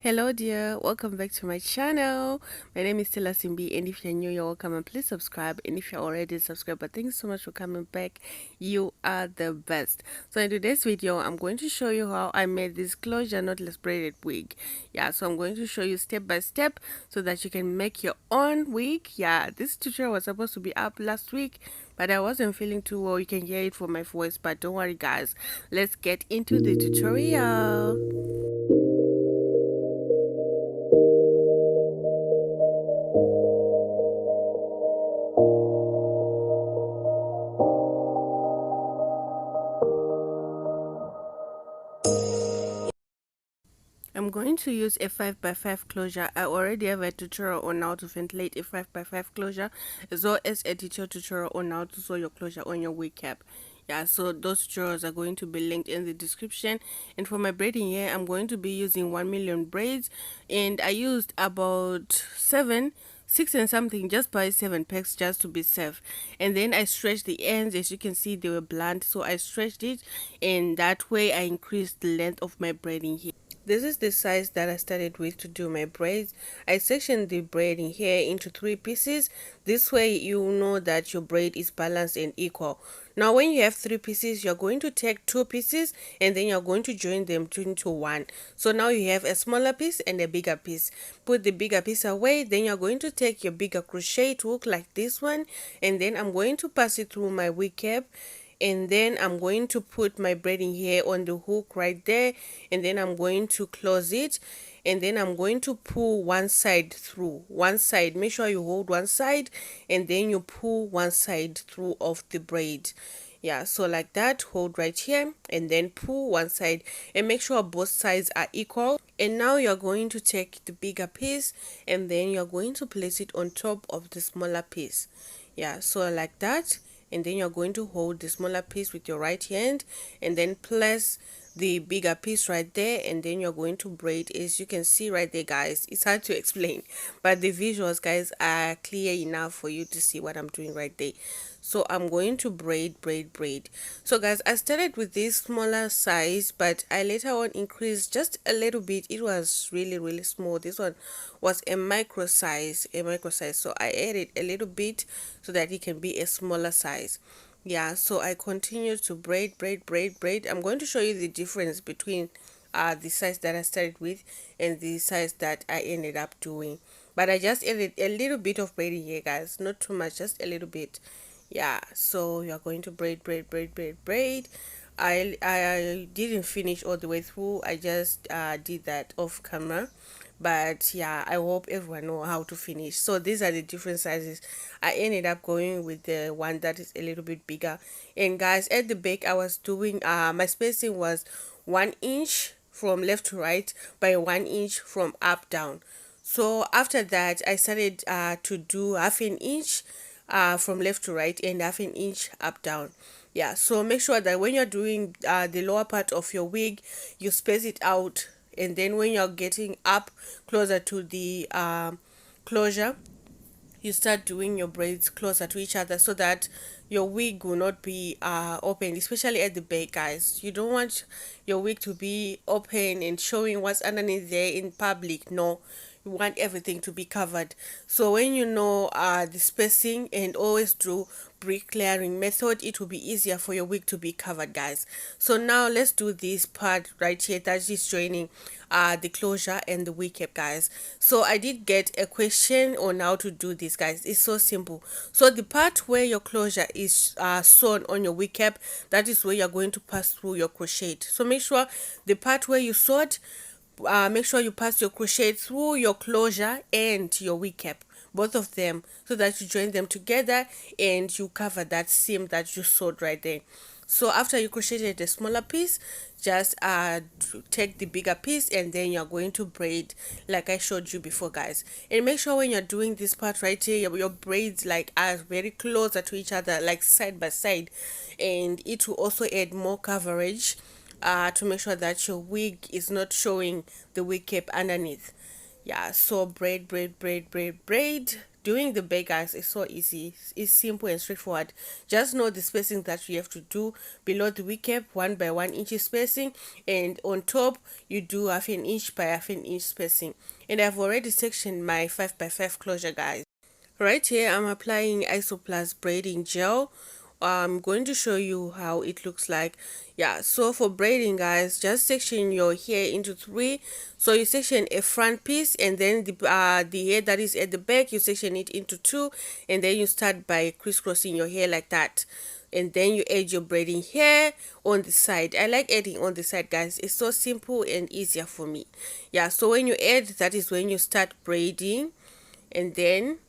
Hello dear, welcome back to my channel. My name is Stella Simbi, and if you're new, you're welcome, and please subscribe. And if you're already subscribed, but thanks so much for coming back. You are the best. So in today's video, I'm going to show you how I made this closure knotless braided wig. Yeah, so I'm going to show you step by step so that you can make your own wig. Yeah, this tutorial was supposed to be up last week, but I wasn't feeling too well. You can hear it from my voice, but don't worry guys, let's get into the tutorial. I'm going to use a 5x5 closure. I already have a tutorial on how to ventilate a 5x5 closure, as well as a detailed tutorial on how to sew your closure on your wig cap. Yeah, so those tutorials are going to be linked in the description. And for my braiding here, I'm going to be using 1 million braids, and I used about 6 and something, just by 7 packs just to be safe. And then I stretched the ends. As you can see, they were blunt, so I stretched it, and that way I increased the length of my braiding here. This is the size that I started with to do my braids. I sectioned the braiding here into 3 pieces. This way you know that your braid is balanced and equal. Now when you have 3 pieces, you're going to take 2 pieces and then you're going to join them into one. So now you have a smaller piece and a bigger piece. Put the bigger piece away, then you're going to take your bigger crochet hook like this one, and then I'm going to pass it through my wig cap, and then I'm going to put my braiding here on the hook right there, and then I'm going to close it, and then I'm going to pull one side through. One side, make sure you hold one side, and then you pull one side through of the braid. Yeah, so like that, hold right here and then pull one side, and make sure both sides are equal. And now you're going to take the bigger piece and then you're going to place it on top of the smaller piece. Yeah, so like that, and then you're going to hold the smaller piece with your right hand and then place the bigger piece right there, and then you're going to braid. As you can see right there guys, it's hard to explain, but the visuals guys are clear enough for you to see what I'm doing right there. So I'm going to braid. So guys, I started with this smaller size, but I later on increased just a little bit. It was really small. This one was a micro size, so I added a little bit so that it can be a smaller size. Yeah, so I continue to braid. I'm going to show you the difference between the size that I started with and the size that I ended up doing. But I just added a little bit of braiding here guys, not too much, just a little bit. Yeah, so you're going to braid. I didn't finish all the way through. I just did that off camera, but yeah, I hope everyone know how to finish. So these are the different sizes. I ended up going with the one that is a little bit bigger. And guys, at the back I was doing my spacing was 1 inch from left to right by 1 inch from up down. So after that I started to do half an inch from left to right and half an inch up down. Yeah, so make sure that when you're doing the lower part of your wig, you space it out, and then when you're getting up closer to the closure, you start doing your braids closer to each other so that your wig will not be open, especially at the back guys. You don't want your wig to be open and showing what's underneath there in public. No, you want everything to be covered. So when you know the spacing and always do brick layering method, it will be easier for your wig to be covered guys. So now let's do this part right here that is joining the closure and the wig cap guys. So I did get a question on how to do this guys. It's so simple. So the part where your closure is sewn on your wig cap, that is where you're going to pass through your crochet. So make sure the part where you sewed, make sure you pass your crochet through your closure and your wig cap, both of them, so that you join them together and you cover that seam that you sewed right there. So after you crocheted the smaller piece, just take the bigger piece and then you're going to braid like I showed you before guys. And make sure when you're doing this part right here, your braids like are very closer to each other, like side by side, and it will also add more coverage to make sure that your wig is not showing the wig cap underneath. Yeah, so braid doing the bag, guys, is so easy. It's simple and straightforward. Just know the spacing that you have to do below the wig cap, 1 by 1 inch spacing, and on top you do 1/2 inch by 1/2 inch spacing. And I've already sectioned my 5 by 5 closure, guys. Right here, I'm applying Isoplus braiding gel. I'm going to show you how it looks like. Yeah, so for braiding, guys, just section your hair into three. So you section a front piece, and then the hair that is at the back, you section it into two, and then you start by crisscrossing your hair like that. And then you add your braiding hair on the side. I like adding on the side, guys. It's so simple and easier for me. Yeah, so when you add, that is when you start braiding, and then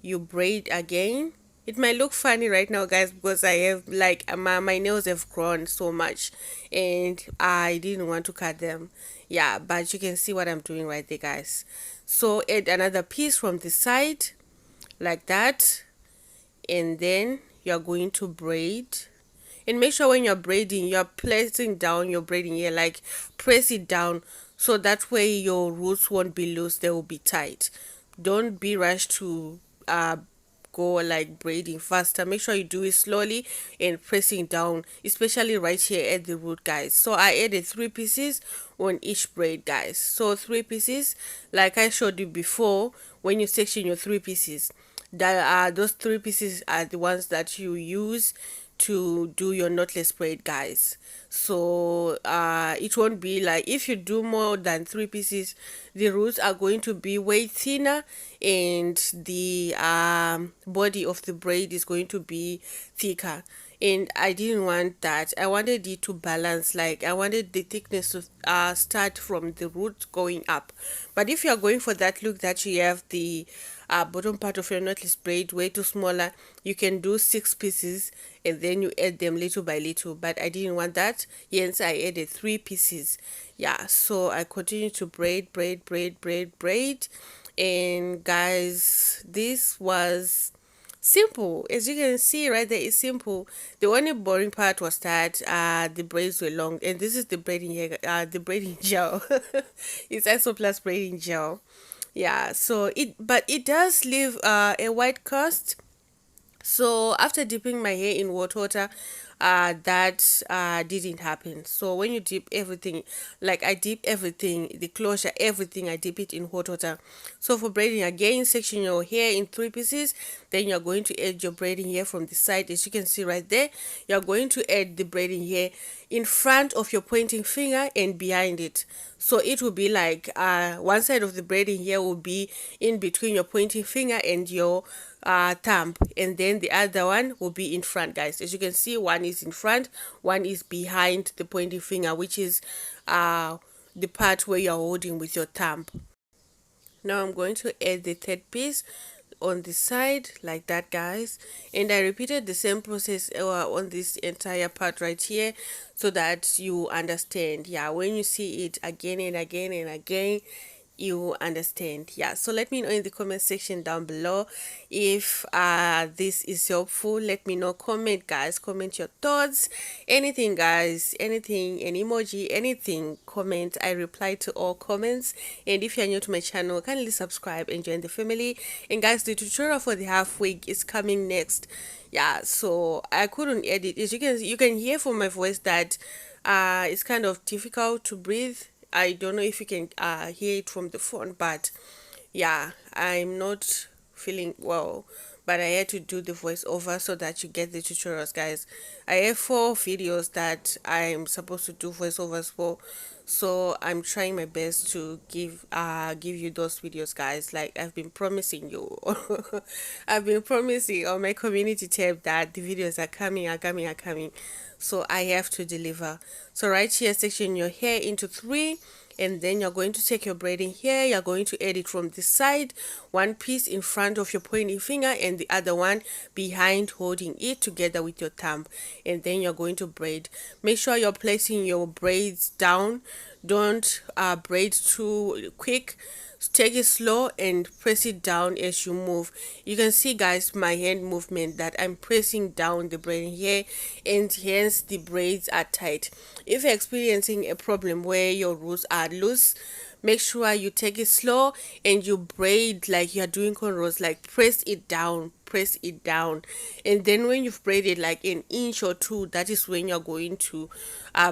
you braid again. It might look funny right now, guys, because I have like my nails have grown so much and I didn't want to cut them. Yeah, but you can see what I'm doing right there, guys. So add another piece from the side like that, and then you're going to braid. And make sure when you're braiding, you're placing down your braiding here, like press it down, so that way your roots won't be loose, they will be tight. Don't be rushed to go like braiding faster. Make sure you do it slowly and pressing down, especially right here at the root, guys. So I added 3 pieces on each braid, guys. So 3 pieces, like I showed you before. When you section your 3 pieces, that those 3 pieces are the ones that you use to do your knotless braid, guys. So it won't be like, if you do more than 3 pieces, the roots are going to be way thinner, and the body of the braid is going to be thicker, and I didn't want that. I wanted it to balance, like I wanted the thickness to start from the root going up. But if you are going for that look that you have the bottom part of your knotless braid way too smaller, you can do 6 pieces and then you add them little by little. But I didn't want that, hence I added 3 pieces. Yeah, so I continue to braid, braid, and guys, this was simple. As you can see right there, it's simple. The only boring part was that the braids were long, and this is the braiding hair, the braiding gel. It's Isoplus braiding gel. Yeah, so it does leave a white cast. So after dipping my hair in hot water, that didn't happen. So when you dip everything, like I dip everything, the closure, everything, I dip it in hot water. So for braiding, again, section your hair in 3 pieces. Then you're going to add your braiding hair from the side. As you can see right there, you're going to add the braiding hair in front of your pointing finger and behind it. So it will be like one side of the braiding hair will be in between your pointing finger and your thumb, and then the other one will be in front, guys. As you can see, one is in front, one is behind the pointing finger, which is the part where you're holding with your thumb. Now I'm going to add the third piece on the side like that, guys, and I repeated the same process on this entire part right here, so that you understand. Yeah, when you see it again and again and again, you understand. Yeah, so let me know in the comment section down below if this is helpful. Let me know. Comment, guys, comment your thoughts, anything, guys, anything, an emoji, anything. Comment. I reply to all comments. And if you're new to my channel, kindly subscribe and join the family. And guys, the tutorial for the half wig is coming next. Yeah, so I couldn't edit. As you can hear from my voice that it's kind of difficult to breathe. I don't know if you can hear it from the phone, but yeah, I'm not feeling well. But I had to do the voiceover so that you get the tutorials, guys. I have 4 videos that I'm supposed to do voiceovers for, so I'm trying my best to give you those videos, guys. Like I've been promising you. I've been promising on my community tab that the videos are coming. So I have to deliver. So right here, section your hair into 3, and then you're going to take your braiding hair, you're going to add it from the side, 1 piece in front of your pointing finger and the other one behind, holding it together with your thumb, and then you're going to braid. Make sure you're placing your braids down. Don't braid too quick. Take it slow and press it down as you move. You can see, guys, my hand movement, that I'm pressing down the braiding hair, and hence the braids are tight. If you're experiencing a problem where your roots are loose, make sure you take it slow and you braid like you're doing cornrows, like press it down, and then when you've braided like an inch or two, that is when you're going to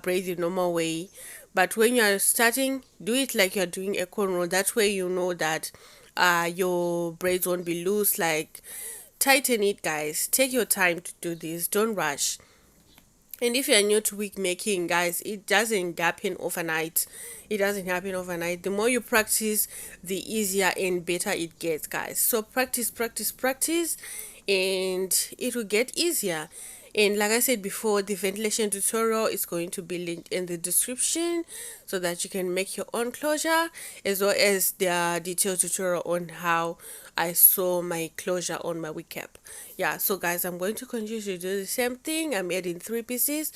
braid the normal way. But when you're starting, do it like you're doing a cornrow. That way you know that your braids won't be loose. Like, tighten it, guys. Take your time to do this, don't rush. And if you're new to wig making, guys, it doesn't happen overnight. It doesn't happen overnight. The more you practice, the easier and better it gets, guys. So practice, practice, practice, and it will get easier. And like I said before, the ventilation tutorial is going to be linked in the description so that you can make your own closure, as well as the detailed tutorial on how I sew my closure on my wig cap. Yeah, so guys, I'm going to continue to do the same thing. I'm adding 3 pieces.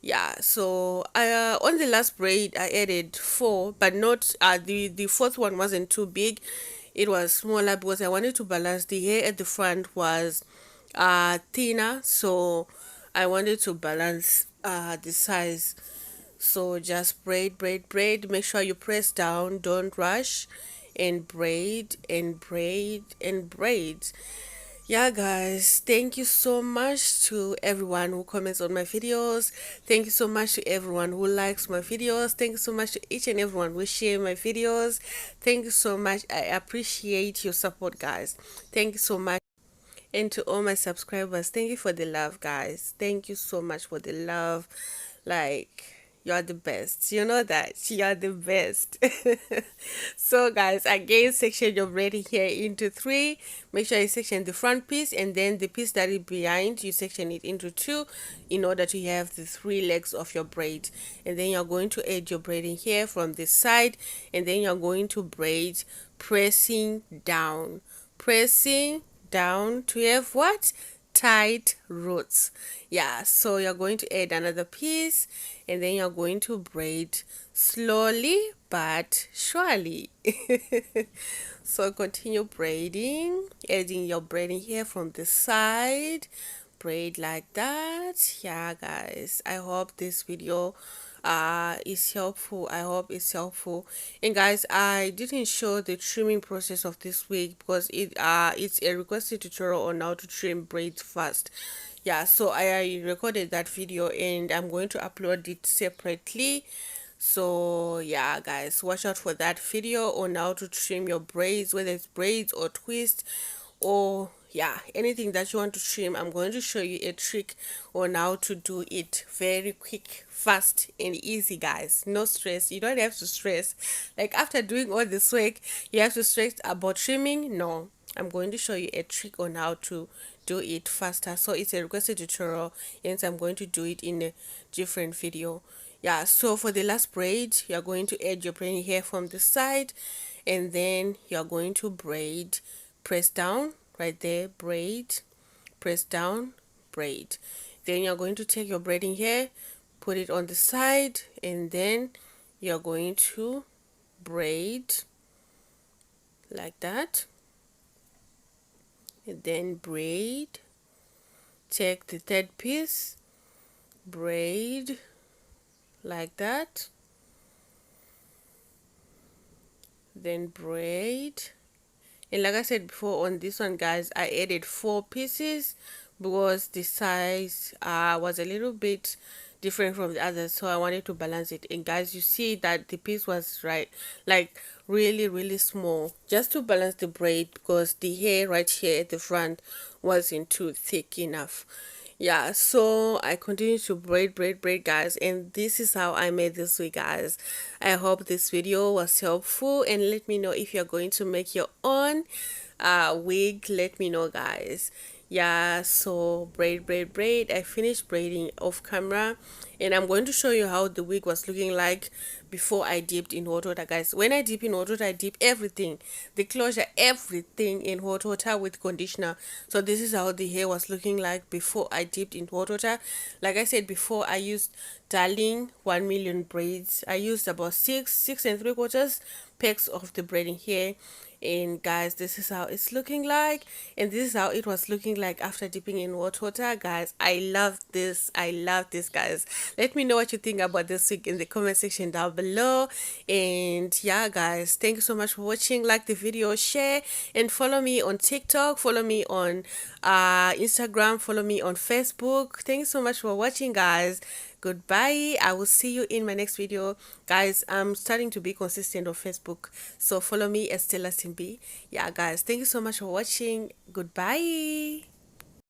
Yeah, so I on the last braid I added 4, but not the fourth one wasn't too big. It was smaller because I wanted to balance. The hair at the front was thinner, so I wanted to balance the size. So just braid, braid, braid. Make sure you press down, don't rush, and braid and braid and braid. Yeah, guys, thank you so much to everyone who comments on my videos. Thank you so much to everyone who likes my videos. Thank you so much to each and everyone who share my videos. Thank you so much. I appreciate your support, guys. Thank you so much. And to all my subscribers, thank you for the love, guys. Thank you so much for the love. Like, you're the best. You know that. You're the best. So, guys, again, section your braiding here into 3. Make sure you section the front piece, and then the piece that is behind, you section it into 2 in order to have the 3 legs of your braid. And then you're going to add your braiding here from this side, and then you're going to braid pressing down. Pressing down to have what? Tight roots. Yeah, so you're going to add another piece, and then you're going to braid slowly but surely. So continue braiding, adding your braiding here from the side. Braid like that. Yeah, guys, I hope this video is helpful. I hope it's helpful. And guys, I didn't show the trimming process of this wig because it's a requested tutorial on how to trim braids fast. Yeah, so I recorded that video and I'm going to upload it separately. So yeah, guys, watch out for that video on how to trim your braids, whether it's braids or twist, or yeah, anything that you want to trim. I'm going to show you a trick on how to do it very quick, fast, and easy, guys. No stress. You don't have to stress. Like, after doing all this work, you have to stress about trimming. No, I'm going to show you a trick on how to do it faster. So it's a requested tutorial, and I'm going to do it in a different video. Yeah, so for the last braid, you're going to add your braid here from the side, and then you're going to braid, press down right there, braid, press down, braid. Then you're going to take your braiding here, put it on the side, and then you're going to braid like that, and then braid, take the third piece, braid like that, then braid. And like I said before, on this one, guys, I added 4 pieces because the size was a little bit different from the others, so I wanted to balance it. And guys, you see that the piece was right, like really small, just to balance the braid, because the hair right here at the front wasn't too thick enough. Yeah, so I continue to braid, guys, and this is how I made this wig, guys. I hope this video was helpful, and let me know if you're going to make your own wig. Let me know, guys. Yeah, so braid. I finished braiding off camera, and I'm going to show you how the wig was looking like before I dipped in hot water, guys. When I dip in hot water, I dip everything, the closure, everything in hot water with conditioner. So this is how the hair was looking like before I dipped in hot water. Like I said before, I used Darling 1 million braids. I used about 6 and 3/4 packs of the braiding here. And guys, this is how it's looking like, and this is how it was looking like after dipping in hot water, guys. I love this, guys. Let me know what you think about this wig in the comment section down below. below. And yeah, guys, thank you so much for watching. Like the video, share, and follow me on TikTok, follow me on Instagram, follow me on Facebook. Thank you so much for watching, guys. Goodbye. I will see you in my next video, guys. I'm starting to be consistent on Facebook, so follow me as Stella Simbi. Yeah, guys, thank you so much for watching. Goodbye.